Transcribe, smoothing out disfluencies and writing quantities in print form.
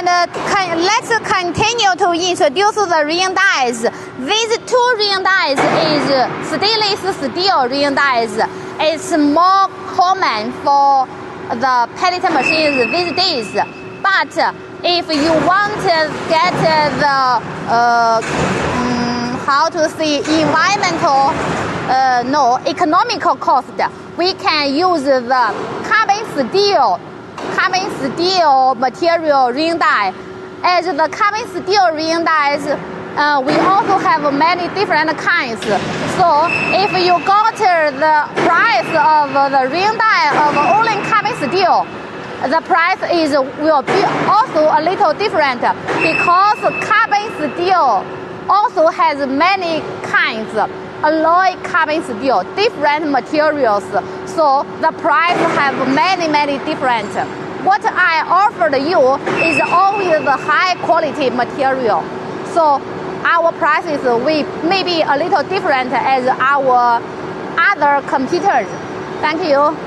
And let's continue to introduce the ring dies. These two ring dies is stainless steel ring dies. It's more common for the pellet machines these days. But if you want to get the how to say environmental economical cost, we can use the carbon steel material ring die. As the carbon steel ring dies, we also have many different kinds. So if you got the price of the ring die of only carbon steel, the price will be also a little different, because carbon steel also has many kinds, alloy carbon steel, different materials. So the price have many different. What I offered you is always the high quality material. So our prices may be a little different as our other competitors. Thank you.